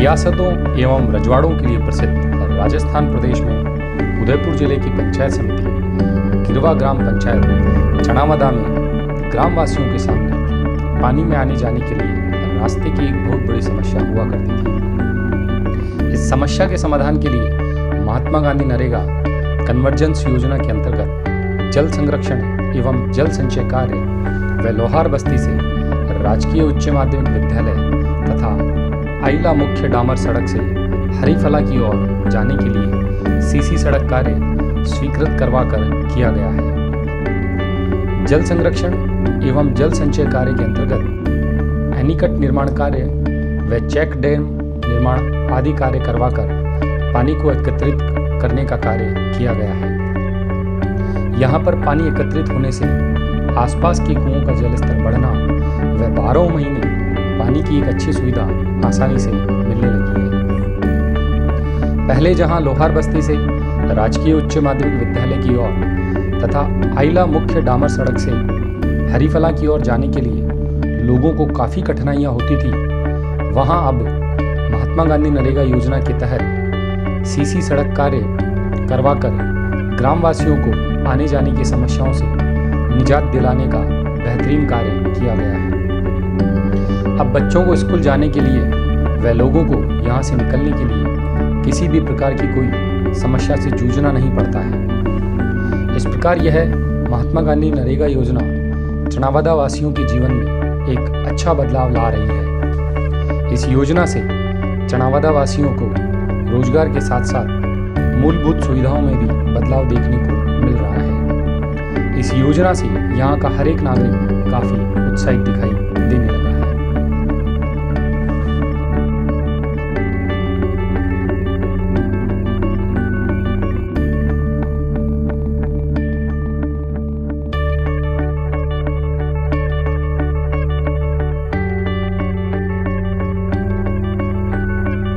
रियासतों एवं रजवाड़ों के लिए प्रसिद्ध राजस्थान प्रदेश में उदयपुर जिले की पंचायत समिति गिरवा ग्राम पंचायत चनावदा में ग्रामवासियों के सामने पानी में आने जाने के लिए रास्ते की एक बहुत बड़ी समस्या हुआ करती थी। इस समस्या के समाधान के लिए महात्मा गांधी नरेगा कन्वर्जेंस योजना के अंतर्गत जल संरक्षण एवं जल संचय कार्य व लोहार बस्ती से राजकीय उच्च माध्यमिक विद्यालय तथा आइला मुख्य डामर सड़क से हरीफला की ओर जाने के लिए सीसी सड़क कार्य स्वीकृत करवाकर किया गया है। जल संरक्षण एवं जल संचय कार्य के अंतर्गत एनीकट निर्माण कार्य व चेक डैम निर्माण आदि कार्य करवाकर पानी को एकत्रित करने का कार्य किया गया है। यहाँ पर पानी एकत्रित होने से आसपास के कुओं का जल स्तर बढ़ना व 12 महीने पानी की एक अच्छी सुविधा आसानी से मिलने लगी है। पहले जहां लोहार बस्ती से राजकीय उच्च माध्यमिक विद्यालय की ओर तथा आइला मुख्य डामर सड़क से हरीफला की ओर जाने के लिए लोगों को काफ़ी कठिनाइयां होती थी, वहां अब महात्मा गांधी नरेगा योजना के तहत सीसी सड़क कार्य करवाकर ग्रामवासियों को आने जाने की समस्याओं से निजात दिलाने का बेहतरीन कार्य किया गया है। अब बच्चों को स्कूल जाने के लिए व लोगों को यहाँ से निकलने के लिए किसी भी प्रकार की कोई समस्या से जूझना नहीं पड़ता है। इस प्रकार यह महात्मा गांधी नरेगा योजना चनावदा वासियों के जीवन में एक अच्छा बदलाव ला रही है। इस योजना से चनावदा वासियों को रोजगार के साथ साथ मूलभूत सुविधाओं में भी बदलाव देखने को मिल रहा है। इस योजना से यहाँ का हर एक नागरिक काफ़ी उत्साहित दिखाई देने लगा है।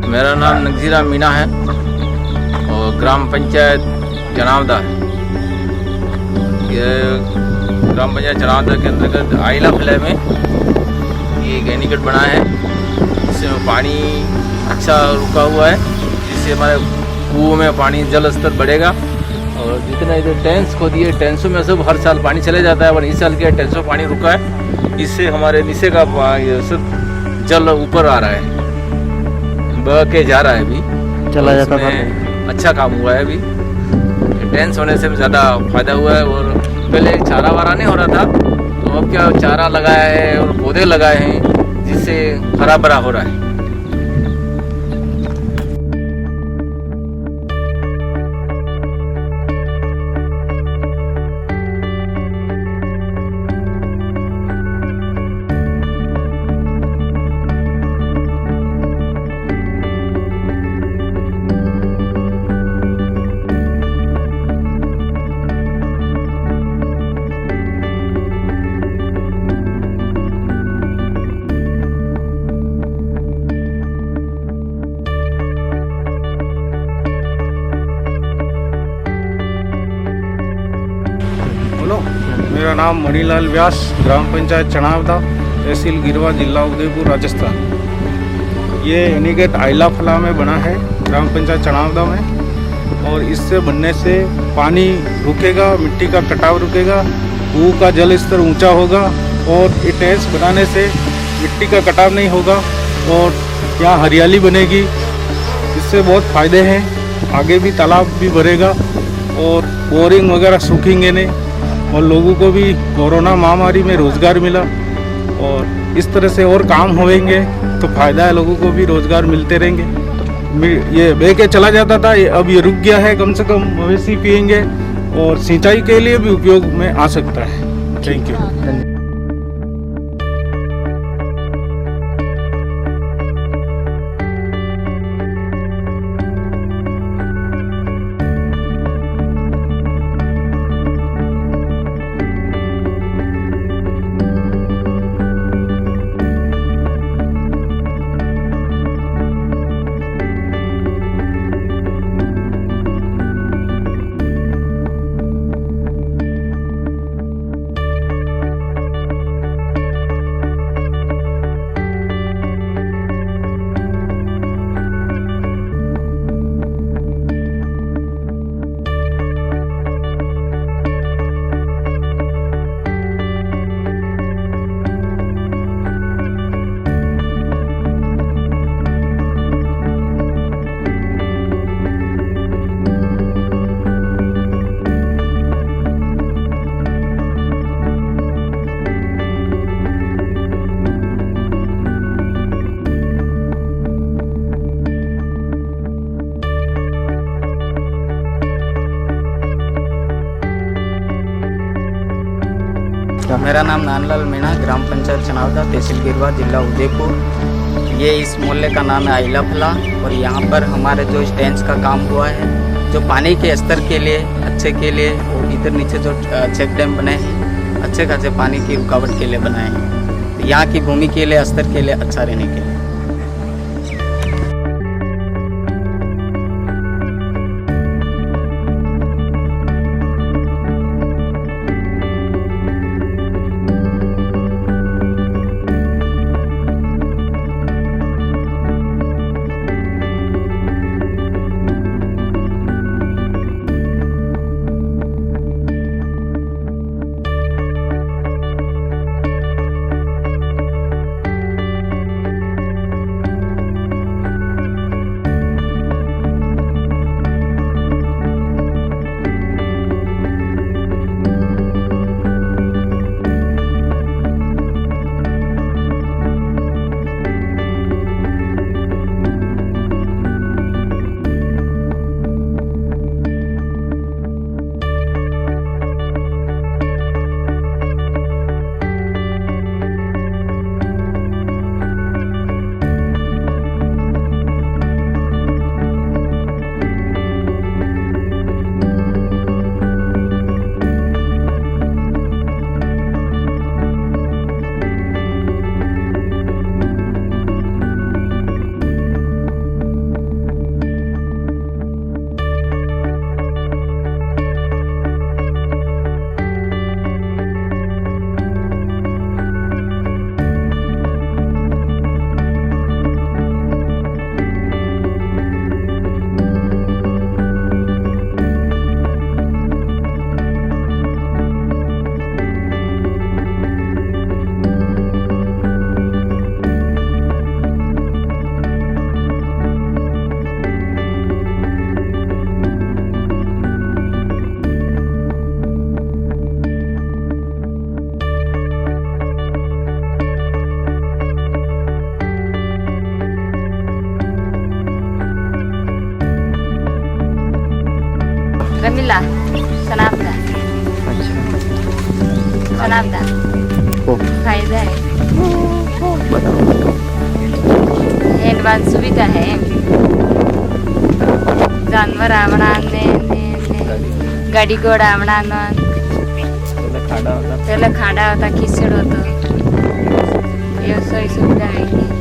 मेरा नाम नगजीरा मीना है और ग्राम पंचायत चनावदा है। ये ग्राम पंचायत चनावदा के अंतर्गत आइला फले में ये एक एनीकट बना है, इसमें पानी अच्छा रुका हुआ है, जिससे हमारे कुओं में पानी जल स्तर बढ़ेगा। और जितना इधर टैंक्स खो दिए, टैंक्सों में सब हर साल पानी चले जाता है, और इस साल के टैंक्सों में पानी रुका है, इससे हमारे नीचे का सब जल ऊपर आ रहा है, बह के जा रहा है। अभी चला जाता था, अच्छा काम हुआ है। अभी टेंस होने से ज़्यादा फायदा हुआ है। और पहले चारा वारा नहीं हो रहा था, तो अब क्या चारा लगाया है और पौधे लगाए हैं, जिससे हरा भरा हो रहा है। मेरा नाम मणिलाल व्यास, ग्राम पंचायत चनावदा, तहसील गिरवा, जिला उदयपुर, राजस्थान। ये एनीकट आइला फला में बना है, ग्राम पंचायत चनावदा में। और इससे बनने से पानी रुकेगा, मिट्टी का कटाव रुकेगा, कुओं का जल स्तर ऊंचा होगा, और ये टैंक्स बनाने से मिट्टी का कटाव नहीं होगा और यहाँ हरियाली बनेगी। इससे बहुत फ़ायदे हैं, आगे भी तालाब भी भरेगा और बोरिंग वगैरह सूखेंगे नहीं, और लोगों को भी कोरोना महामारी में रोज़गार मिला। और इस तरह से और काम होंगे तो फ़ायदा है, लोगों को भी रोज़गार मिलते रहेंगे। ये बह के चला जाता था, अब ये रुक गया है, कम से कम मवेशी पिएंगे और सिंचाई के लिए भी उपयोग में आ सकता है। Thank you. मेरा नाम नानलाल मीणा, ग्राम पंचायत चनावदा, तहसील गिरवा, जिला उदयपुर। ये इस मोहल्ले का नाम है आइला फला और यहाँ पर हमारे जो स्टेंस का काम हुआ है, जो पानी के स्तर के लिए अच्छे के लिए, और इधर नीचे जो चेक डैम बने हैं अच्छे खासे पानी की रुकावट के लिए बनाए हैं, तो यहाँ की भूमि के लिए स्तर के लिए अच्छा रहने के लिए। रमीला सनाबदा सनाबदा फायदा है हैंडवाल सुविधा है जानवर आवणाने गाडी घोडा आवणानं त्याला खाडा होता खिचड होतं व्यवसाय सुविधा आहे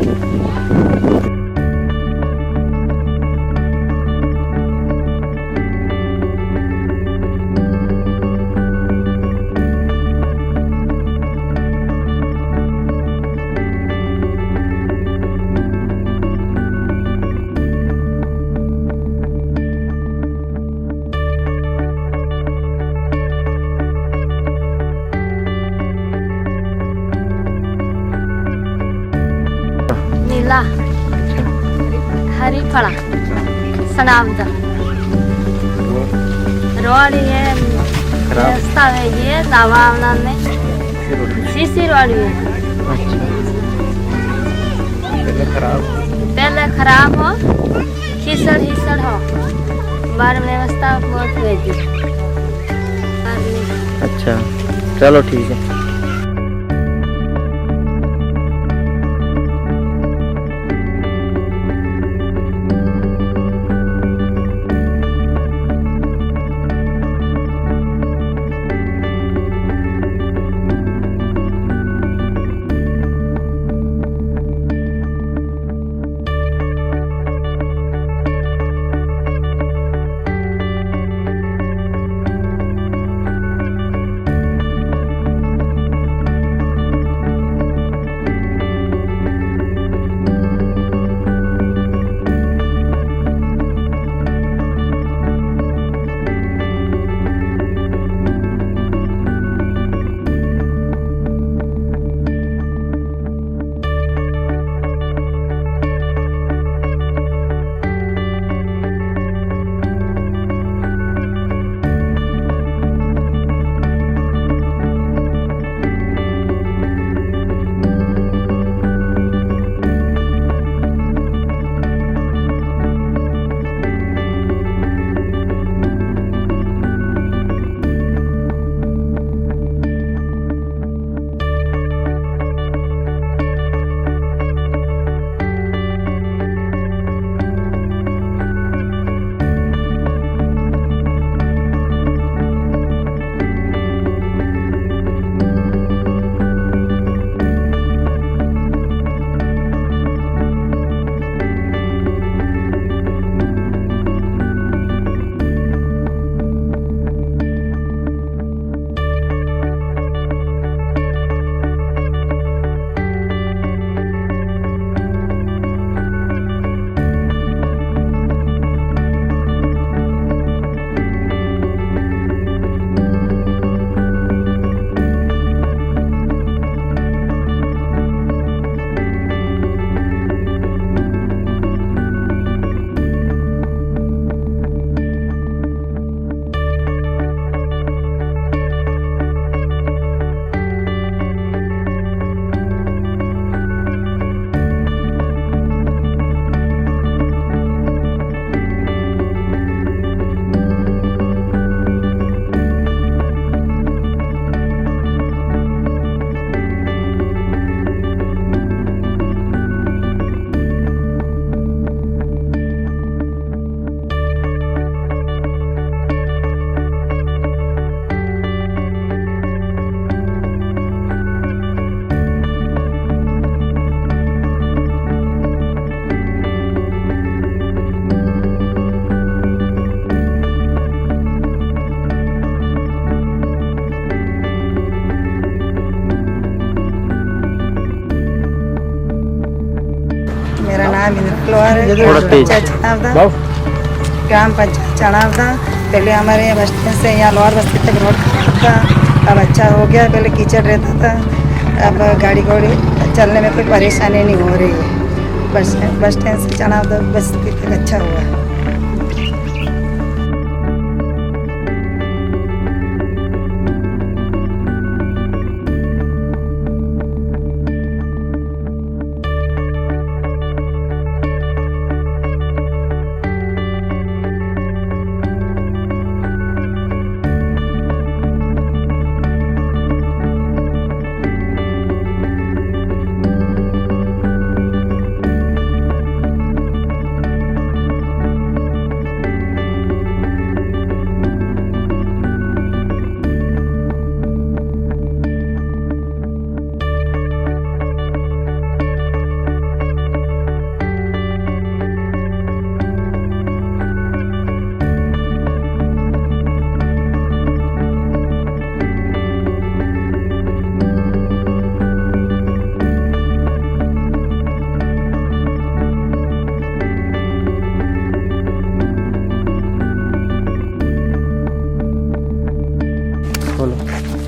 नीला हरीफला सनामदा रोड ये रास्ता है ये दवा बनाने सीसी रोड है पहले खराब हो खिसड़ हो बार व्यवस्था बहुत हुई थी। अच्छा चलो ठीक है। लोहार थोड़ा तेज। चनावदा ग्राम पंचायत चनावदा। पहले हमारे यहाँ बस स्टैंड से यहाँ लोहार बस्ती तक रोड था, अब अच्छा हो गया। पहले कीचड़ रहता था, अब गाड़ी घोड़ी चलने में कोई परेशानी नहीं हो रही है। बस स्टैंड से चनावदा बस्ती तक अच्छा हुआ।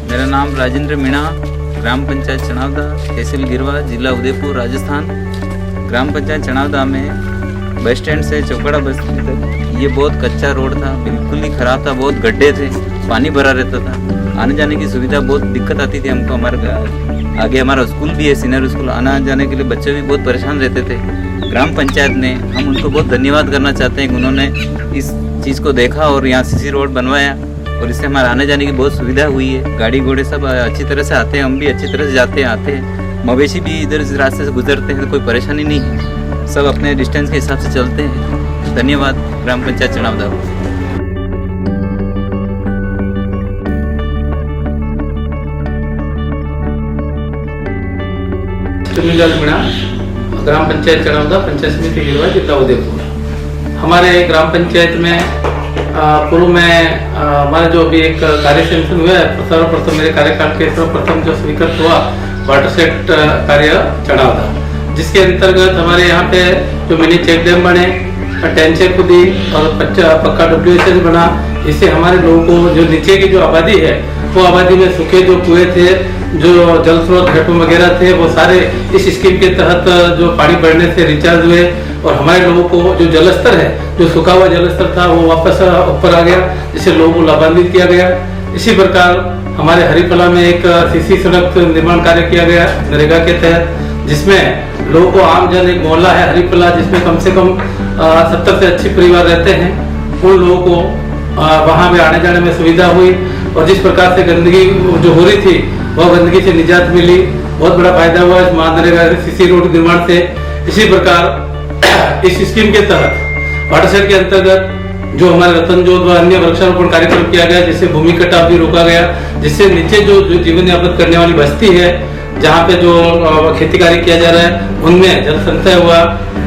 मेरा नाम राजेंद्र मीणा, ग्राम पंचायत चनावदा, तहसील गिरवा, जिला उदयपुर, राजस्थान। ग्राम पंचायत चनावदा में बस स्टैंड से चौकड़ा बस्ती तक ये बहुत कच्चा रोड था, बिल्कुल ही ख़राब था, बहुत गड्ढे थे, पानी भरा रहता था। आने जाने की सुविधा बहुत दिक्कत आती थी हमको। आगे हमारा स्कूल भी है, सीनियर स्कूल, आना जाने के लिए बच्चे भी बहुत परेशान रहते थे। ग्राम पंचायत ने, हम उनको बहुत धन्यवाद करना चाहते हैं कि उन्होंने इस चीज़ को देखा और यहाँ सीसी रोड बनवाया और इससे हमारे आने जाने की बहुत सुविधा हुई है। गाड़ी घोड़े सब अच्छी तरह से आते हैं, हम भी अच्छी तरह से जाते हैं आते हैं। मवेशी भी इधर इस रास्ते से गुजरते हैं, तो कोई परेशानी नहीं है, सब अपने डिस्टेंस के हिसाब से चलते हैं। धन्यवाद ग्राम पंचायत चनावदा को। मणिलाल मीणा, ग्राम पंचायत चनावदा, पंचायत समिति गिरवा, जिला उदयपुर। हमारे ग्राम पंचायत में पूर्व में हमारा जो अभी एक कार्य सैंक्शन हुआ है, सर्वप्रथम मेरे कार्यकाल के सर्वप्रथम जो स्वीकृत हुआ वाटर सेट कार्य चनावदा, जिसके अंतर्गत हमारे यहाँ पे जो मिनी चेक डैम बने, टैंचे खुदी और पक्का WHS बना। इससे हमारे लोगों को जो नीचे की जो आबादी है, वो आबादी में सूखे जो कुएं थे, जो जल स्रोत हेडपम्प वगैरह थे, वो सारे इस स्कीम के तहत जो पानी बढ़ने से रिचार्ज हुए और हमारे लोगों को जो जलस्तर है, जो सूखा हुआ जलस्तर था, वो वापस ऊपर आ गया, जिससे लोगों को लाभान्वित किया गया। इसी प्रकार हमारे हरिपला में एक सीसी सड़क निर्माण कार्य किया गया नरेगा के तहत, जिसमें लोगों को आम जन, एक मोहल्ला है हरिपला जिसमें कम से कम 70 से 80 परिवार रहते हैं, उन लोगों को वहाँ पे आने जाने में सुविधा हुई और जिस प्रकार से गंदगी जो हो रही थी, वह गंदगी से निजात मिली। बहुत बड़ा फायदा हुआ इस महानरेगा सीसी रोड निर्माण से। इसी प्रकार इस स्कीम के तहत वाटरशेड के अंतर्गत जो हमारे रतन जोत व अन्य वृक्षारोपण कार्यक्रम किया गया, जिससे भूमि कटाव भी रोका गया, जिससे नीचे जो जीवन यापन करने वाली बस्ती है, जहाँ पे जो खेती कार्य किया जा रहा है, उनमें जल संचय हुआ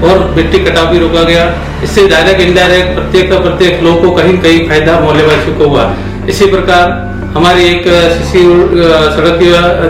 और मिट्टी कटाव भी रोका गया। इससे डायरेक्ट इनडायरेक्ट प्रत्येक लोगों को कहीं कहीं फायदा मोहल्लेवासियों को हुआ। इसी प्रकार हमारी एक सीसी सड़क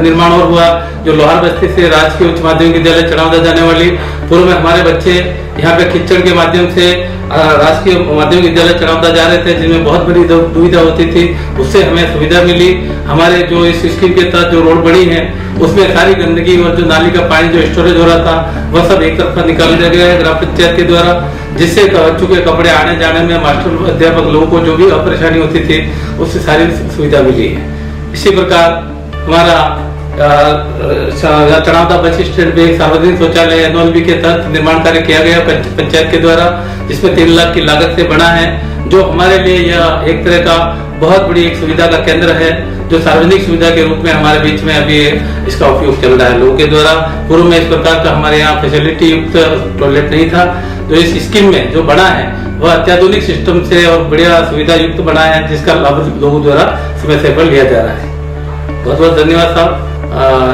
निर्माण और हुआ, जो लोहार बस्ती से राजकीय उच्च माध्यमिक विद्यालय चनावदा जाने वाली। पूर्व में हमारे बच्चे यहाँ पे खिच्चड़ के माध्यम से राजकीय माध्यमिक विद्यालय चनावदा जा रहे थे, जिनमें बहुत बड़ी दुविधा होती थी, उससे हमें सुविधा मिली। हमारे जो इस स्कीम के तहत जो रोड बनी है, उसमें सारी गंदगी और जो नाली का पानी जो स्टोरेज हो रहा था, वह सब एक तरफा निकाल दिया गया है ग्राम पंचायत के द्वारा, जिससे बच्चों के कपड़े आने जाने में, मास्टर अध्यापक लोगों को जो भी परेशानी होती थी, उससे सारी सुविधा मिली है। इसी प्रकार हमारा चनावदा बस स्टैंड में एक सार्वजनिक शौचालय NOLB के तहत निर्माण कार्य किया गया पंचायत के द्वारा, जिसमें 3 लाख की लागत से बना है, जो हमारे लिए यह एक तरह का बहुत बड़ी एक सुविधा का केंद्र है, जो सार्वजनिक सुविधा के रूप में हमारे बीच में अभी इसका उपयोग चल रहा है लोगों के द्वारा। पूर्व में इस प्रकार का हमारे यहाँ फैसिलिटी युक्त टॉयलेट नहीं था, जो इस स्कीम में जो बना है वह अत्याधुनिक सिस्टम से और बढ़िया सुविधा युक्त बना है, जिसका लाभ लोगों द्वारा समय से लिया जा रहा है। बहुत बहुत धन्यवाद साहब।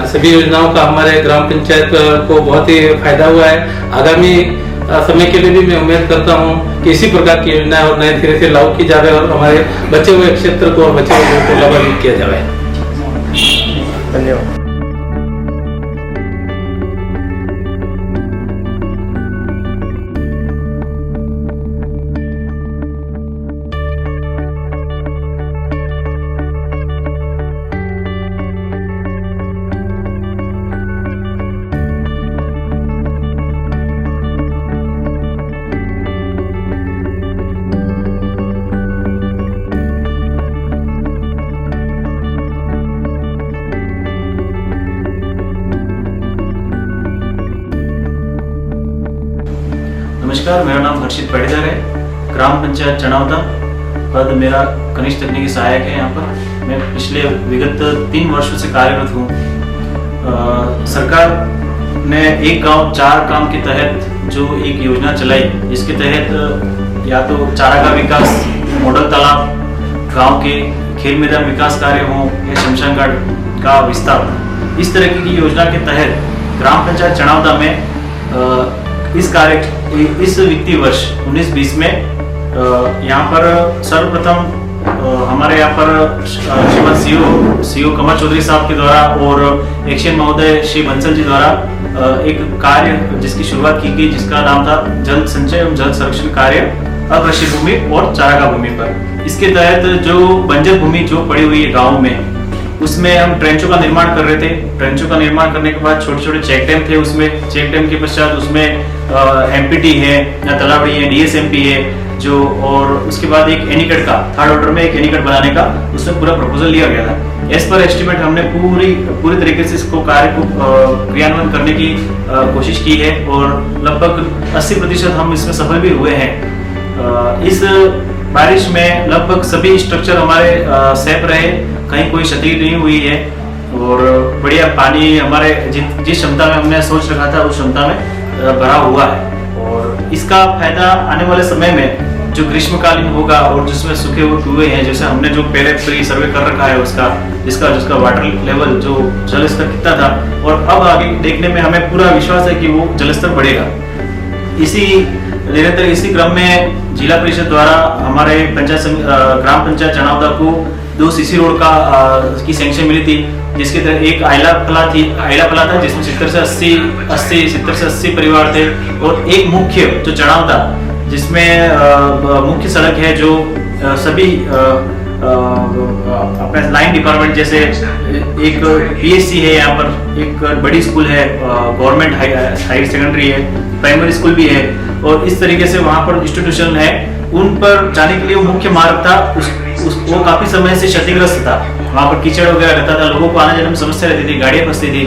सभी योजनाओं का हमारे ग्राम पंचायत को बहुत ही फायदा हुआ है। आगामी समय के लिए भी मैं उम्मीद करता हूँ कि इसी प्रकार की योजनाएं और नए सिरे से लागू की जाए और हमारे बचे हुए क्षेत्र को और बचे हुए को लाभान्वित किया जाए। धन्यवाद। नमस्कार, मेरा नाम हर्षित पड़ीदार है। ग्राम पंचायत चनावदा पद मेरा कनिष्ठ तकनीकी सहायक है। यहाँ पर मैं पिछले विगत 3 वर्षों से कार्यरत हूँ। सरकार ने एक गांव 4 काम के तहत जो एक योजना चलाई, इसके तहत या तो चारागाह विकास, मॉडल तालाब, गांव के खेल मैदान विकास कार्य हों या शमशान घाट का विस्तार, इस तरह की योजना के तहत ग्राम पंचायत चनावदा में इस वित्तीय वर्ष 19-20 में यहाँ पर सर्वप्रथम हमारे यहाँ पर श्रीमद सीओ कमर चौधरी साहब के द्वारा और एक्शन महोदय श्री बंसल जी द्वारा एक कार्य जिसकी शुरुआत की गई, जिसका नाम था जल संचय एवं जल संरक्षण कार्य अकृषि भूमि और चारागाह भूमि पर। इसके तहत जो बंजर भूमि जो पड़ी हुई है गाँव में, उसमें हम ट्रेंचों का निर्माण कर रहे थे। ट्रेंचों का निर्माण करने के बाद छोटे छोटे चेक डैम थे, उसमें चेक डैम के पश्चात उसमें एमपीटी है या तलावड़ी है, डीएसएमपी है जो, और उसके बाद एक एनीकट का 3rd ऑर्डर में एक एनीकट बनाने का उसमें पूरा प्रपोजल लिया गया था। एज पर एस्टिमेट हमने पूरी तरीके से इसको कार्य को क्रियान्वयन करने की कोशिश की है और लगभग 80% हम इसमें सफल भी हुए हैं। इस बारिश में लगभग सभी स्ट्रक्चर हमारे सेफ रहे, कहीं कोई क्षति नहीं हुई है और बढ़िया पानी हमारे जिस क्षमता में हमने सोच रखा था उस क्षमता में भरा हुआ है। और इसका फायदा आने वाले समय में जो ग्रीष्मकालीन होगा और जिसमें सूखे हुए कुएं हैं, जैसे हमने जो पहले प्री सर्वे कर रखा है उसका जिसका वाटर लेवल जो जल स्तर कितना था, और अब आगे देखने में हमें पूरा विश्वास है कि वो जल स्तर बढ़ेगा। निरंतर इसी क्रम में जिला परिषद द्वारा हमारे ग्राम पंचायत चनावदा को 2 सीसी रोड की सैंक्शन मिली थी, जिसके तहत एक आइला फला था जिसमें 70 से 80 परिवार थे, और एक मुख्य जो चनावदा जिसमें मुख्य सड़क है जो सभी अपने लाइन डिपार्टमेंट, जैसे एक पीएससी है, यहाँ पर एक बड़ी स्कूल है, गवर्नमेंट हायर सेकेंडरी है, प्राइमरी स्कूल भी है, और इस तरीके से वहाँ पर इंस्टीट्यूशन है, उन पर जाने के लिए वो मुख्य मार्ग था। वो काफी समय से क्षतिग्रस्त था, वहाँ पर कीचड़ वगैरह रहता था, लोगों को आने जाने में समस्या रहती थी, गाड़ियाँ फंसती थी,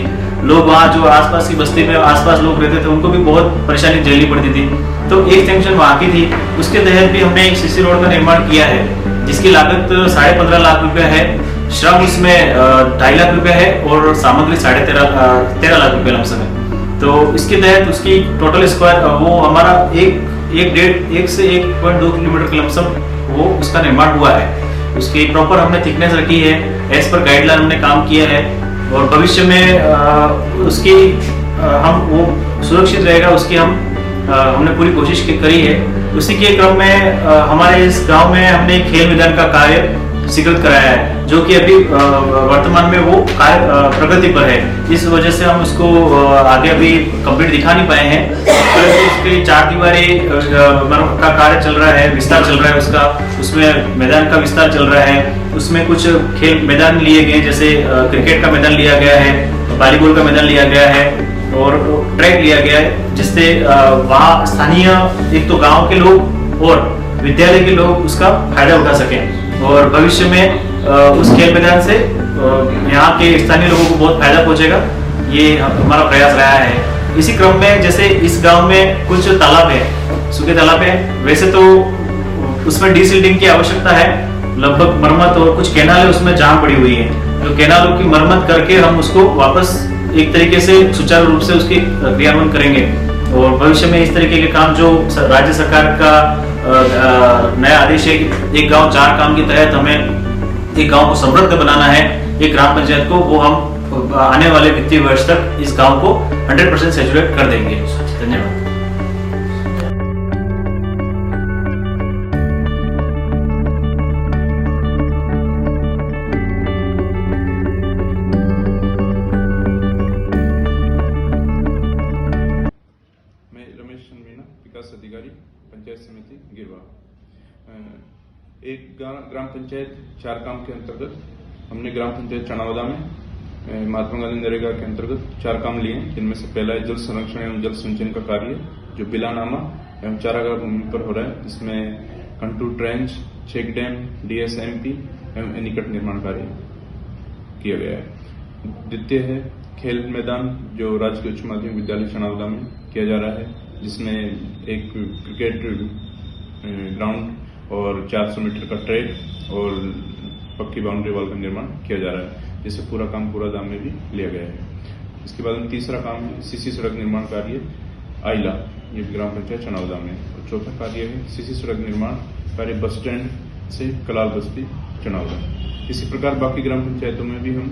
लोग वहाँ जो आसपास की बस्ती में आसपास लोग रहते थे उनको भी बहुत परेशानी झेलनी पड़ती थी। तो एक सैंक्शन वहाँ की थी, उसके तहत भी हमने एक सीसी रोड का निर्माण किया है जिसकी लागत 15.5 लाख रुपए है, श्रम उसमें 2.5 लाख रुपए है और सामग्री 13.5 लाख रुपए लमसम है। तो इसके तहत उसकी टोटल स्क्वायर वो हमारा 1 से 1.2 किलोमीटर के लमसम वो उसका निर्माण हुआ है। उसकी प्रॉपर हमने थिकनेस रखी है, एज पर गाइडलाइन हमने काम किया है, और भविष्य में उसकी हम वो सुरक्षित रहेगा उसकी हमने पूरी कोशिश करी है। उसी के क्रम में हमारे इस गांव में हमने खेल मैदान का कार्य स्वीकृत कराया है, जो कि अभी वर्तमान में वो कार्य प्रगति पर है। इस वजह से हम उसको आगे अभी कंप्लीट दिखा नहीं पाए हैं, परंतु उसके 4 दीवारी का कार्य चल रहा है, विस्तार चल रहा है उसका, उसमें मैदान का विस्तार चल रहा है। उसमें कुछ खेल मैदान लिए गए, जैसे क्रिकेट का मैदान लिया गया है, वॉलीबॉल का मैदान लिया गया है और ट्रैक लिया गया है, जिससे वहाँ स्थानीय एक तो गाँव के लोग और विद्यालय के लोग उसका फायदा उठा सकें, और भविष्य में उस खेल मैदान से यहाँ के स्थानीय लोगों को बहुत फायदा पहुंचेगा, ये हमारा प्रयास रहा है। इसी क्रम में जैसे इस गांव में कुछ तालाब है, सूखे तालाब है, वैसे तो उसमें डीसिल्टिंग की आवश्यकता है, लगभग मरम्मत, और कुछ कैनाल उसमें जाम पड़ी हुई है, जो कैनालों की मरम्मत करके हम उसको वापस एक तरीके से सुचारू रूप से उसकी क्रियान्वयन करेंगे। और भविष्य में इस तरीके के काम जो राज्य सरकार का नया आदेश है कि एक गांव 4 काम के तहत हमें एक गांव को समृद्ध बनाना है, एक ग्राम पंचायत को, वो हम आने वाले वित्तीय वर्ष तक इस गांव को 100% सैचुरेट कर देंगे। धन्यवाद। अधिकारी पंचायत समिति गिरवा। एक ग्राम पंचायत 4 काम के अंतर्गत हमने ग्राम पंचायत चनावदा में महात्मा गांधी नरेगा के अंतर्गत 4 काम लिए, जिनमें से पहला है जल संरक्षण एवं जल संचयन का कार्य, जो बिलानामा एवं चारागाह भूमि पर हो रहा है, जिसमें कंटूर ट्रेंच, चेक डैम, डीएसएमपी एवं एनीकट निर्माण कार्य किया गया है। द्वितीय है खेल मैदान, जो राजकीय उच्च माध्यमिक विद्यालय चनावदा में किया जा रहा है। जिसमें एक क्रिकेट ग्राउंड और 400 मीटर का ट्रैक और पक्की बाउंड्री वॉल का निर्माण किया जा रहा है, जिससे पूरा काम पूरा दाम में भी लिया गया है। इसके बाद में तीसरा काम है सीसी सड़क निर्माण कार्य आइला, ये ग्राम पंचायत चनावदा में। और चौथा कार्य है सीसी सड़क निर्माण कार्य बस स्टैंड से कलाल बस्ती चनावदा। इसी प्रकार बाकी ग्राम पंचायतों में भी हम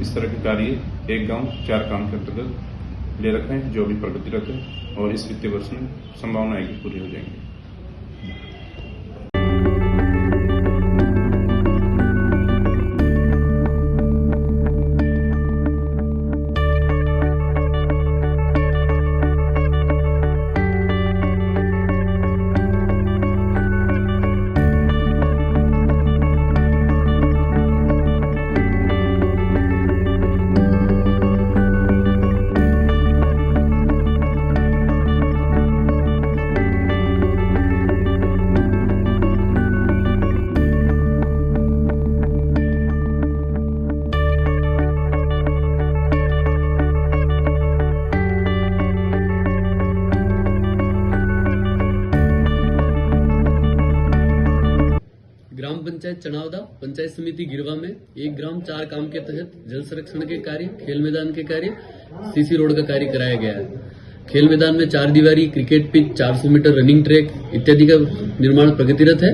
इस तरह के कार्य एक गांव 4 काम के अंतर्गत ले रखे हैं, जो भी प्रगतिरत है और इस वित्तीय वर्ष में संभावना है कि पूरी हो जाएंगी। ग्राम पंचायत चनावदा पंचायत समिति गिरवा में एक ग्राम 4 काम के तहत जल संरक्षण के कार्य, खेल मैदान के कार्य, सीसी रोड का कार्य कराया गया है। खेल मैदान में 4 दीवारी, cricket pitch, 400 metre running track इत्यादि का निर्माण प्रगतिरत है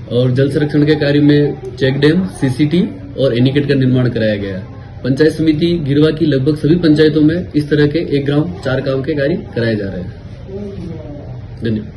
और जल संरक्षण के कार्य में चेक डैम, सीसीटी और एनीकेट का निर्माण कराया गया है। पंचायत समिति गिरवा की लगभग सभी पंचायतों में इस तरह के एक ग्राम 4 काम के कार्य कराए जा रहे हैं। धन्यवाद।